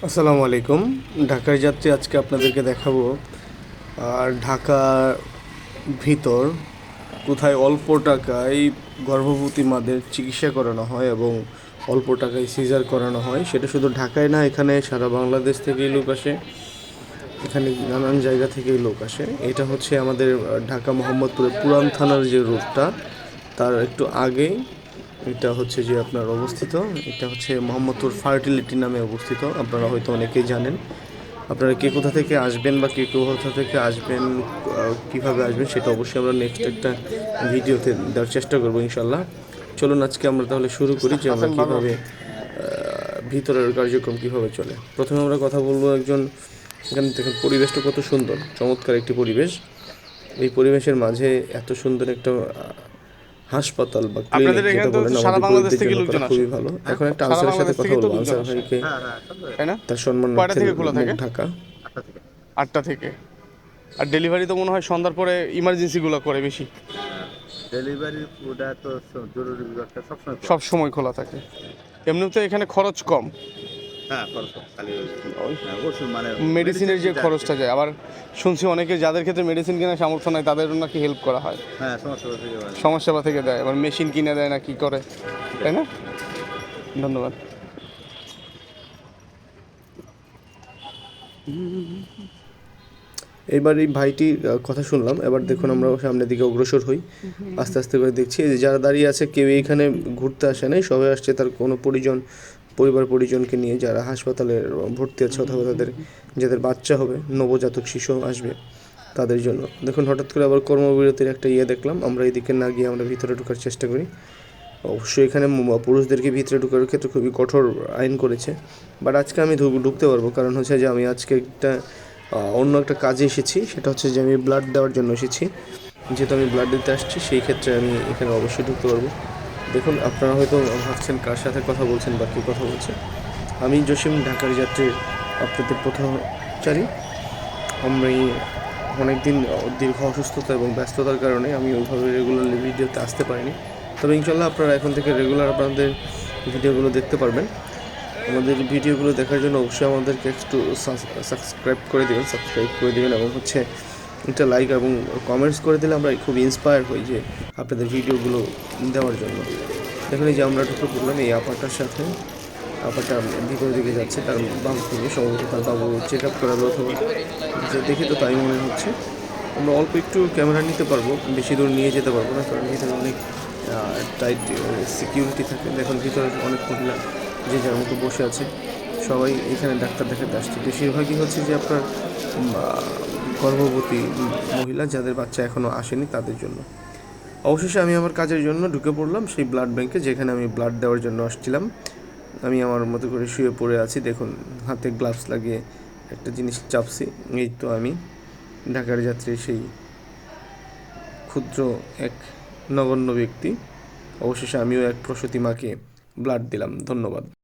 আসসালামু আলাইকুম। ঢাকার যাত্রী আজকে আপনাদেরকে দেখাবো ঢাকার ভিতর কোথায় অল্প টাকায় গর্ভবতী মাদের চিকিৎসা করানো হয় এবং অল্প টাকায় সিজার করানো হয়। সেটা শুধু ঢাকায় না, এখানে সারা বাংলাদেশ থেকেই লোক আসে, এখানে নানান জায়গা থেকেই লোক আসে। এটা হচ্ছে আমাদের ঢাকা মোহাম্মদপুরের পুরান থানার যে রোডটা, তার একটু আগেই এটা হচ্ছে যে আপনার অবস্থিত। এটা হচ্ছে মোহাম্মদপুর ফার্টিলিটি নামে অবস্থিত, আপনারা হয়তো অনেকেই জানেন। আপনারা কে কোথা থেকে আসবেন বা কে কোথা থেকে আসবেন, কীভাবে আসবেন, সেটা অবশ্যই আমরা নেক্সট একটা ভিডিওতে দেওয়ার চেষ্টা করবো ইনশাল্লাহ। চলুন আজকে আমরা তাহলে শুরু করি যে আমরা কীভাবে ভিতরের কার্যক্রম কীভাবে চলে। প্রথমে আমরা কথা বলবো একজন, এখানে দেখেন পরিবেশটা কত সুন্দর, চমৎকার একটি পরিবেশ। এই পরিবেশের মাঝে এত সুন্দর একটা হাসপাতাল বা ক্লিনিক আপনাদের যেটা এখানে তো বলেন সারা আমাদের বাংলাদেশ গরিবদের থেকে জন্য করা লোকজন আসে। খুবই ভালো। এখন একটা সারা আনসারের সাথে বাংলাদেশ কথা থেকেই তো বলবো, লোকজন আনসার আসে, ভাইকে তাই না? তার কয়টা সম্মানার্থে থেকে খোলা মুখ থাকে? ঢাকা। 8টা থেকে। আর ডেলিভারি তো মনে হয় সন্ধ্যার পরে ইমার্জেন্সিগুলো করে বেশি। ডেলিভারি ওটা তো জরুরি বিভাগটা সবসময় খোলা সব থাকে। সময় খোলা থাকে। এমনিতে এখানে খরচ কম। হ্যাঁ, খরচ কম। খালি ওই ওষুধ মানে মেডিসিন মেডিসিনের যে যেটা খরচটা যায়, আবার শুনছি অনেকে যাদের ক্ষেত্রে মেডিসিন কেনার সামর্থ্য নাই তাদের নাকি হেল্প করা হয়, হ্যাঁ, সমস্যা থেকে সমাজসেবা থেকে দেয়, আবার মেশিন কিনে দেয় না কি করে, তাই না? ধন্যবাদ। এবার এই ভাইটির কথা শুনলাম, এবার দেখুন আমরা সামনের দিকে অগ্রসর হই। আস্তে আস্তে করে দেখছি এই যে যারা দাঁড়িয়ে আছে কেউ এইখানে ঘুরতে আসে নাই, সবাই আসছে তার কোনো পরিবার পরিজনকে নিয়ে, যারা হাসপাতালে ভর্তি আছে অথবা যাদের বাচ্চা হবে, নবজাতক শিশু আসবে তাদের জন্য। দেখুন হঠাৎ করে আবার কর্মবিরতির একটা দেখলাম, আমরা এদিকে না গিয়ে আমরা ভিতরে ঢোকার চেষ্টা করি। অবশ্যই এখানে পুরুষদেরকে ভিতরে ঢোকার ক্ষেত্রে খুবই কঠোর আইন করেছে, বাট আজকে আমি ঢুকতে পারবো, কারণ হচ্ছে যে আমি আজকে একটা অন্য একটা কাজে এসেছি। সেটা হচ্ছে যে আমি ব্লাড দেওয়ার জন্য এসেছি। যেহেতু আমি ব্লাড দিতে আসছি, সেই ক্ষেত্রে আমি এখানে অবশ্যই ঢুকতে পারবো। দেখুন আপনারা হয়তো ভাবছেন কার সাথে কথা বলছেন বা কী কথা বলছেন। আমি জসিম, ঢাকার যাত্রীর আপনাদের পথচারী। আমি অনেক দিন দীর্ঘ অসুস্থতা এবং ব্যস্ততার কারণে আমি ওইভাবে রেগুলারলি ভিডিওতে আসতে পারিনি। তবে ইনশাল্লাহ আপনারা এখন থেকে রেগুলার আপনাদের ভিডিওগুলো দেখতে পারবেন। আমাদের ভিডিওগুলো দেখার জন্য অবশ্যই আমাদেরকে একটু সাবস্ক্রাইব করে দেবেন এবং হচ্ছে একটা লাইক এবং কমেন্টস করে দিলে আমরা খুব ইন্সপায়ার হই যে আপনাদের ভিডিওগুলো দেওয়ার জন্য। দেখুন এই যে আমরা ঢুকে পড়লাম এই আপাটার সাথে, আপাটা ভিতরের দিকে যাচ্ছে, তার বাবু থেকে সম্ভবত তার বাবু চেক আপ করাবে অথবা যে দেখে তো তাই মনে হচ্ছে। আমরা অল্প একটু ক্যামেরা নিতে পারবো, বেশি দূর নিয়ে যেতে পারবো না, কারণ ভিতরে অনেক টাইট সিকিউরিটি থাকে। দেখুন ভিতরে অনেক মহিলা যে যার মতো বসে আছে, সবাই এখানে ডাক্তার দেখাতে আসছে। বেশিরভাগই হচ্ছে যে আপনার গর্ভবতী মহিলা যাদের বাচ্চা এখনও আসেনি তাদের জন্য। অবশেষে আমি আমার কাজের জন্য ঢুকে পড়লাম সেই ব্লাড ব্যাংকে, যেখানে আমি ব্লাড দেওয়ার জন্য আসছিলাম। আমি আমার মতো করে শুয়ে পড়ে আছি, দেখুন হাতে গ্লাভস লাগিয়ে একটা জিনিস চাপছি। এই তো আমি ঢাকার যাত্রী, সেই ক্ষুদ্র এক নগণ্য ব্যক্তি। অবশেষে আমিও এক প্রসূতি মাকে ব্লাড দিলাম। ধন্যবাদ।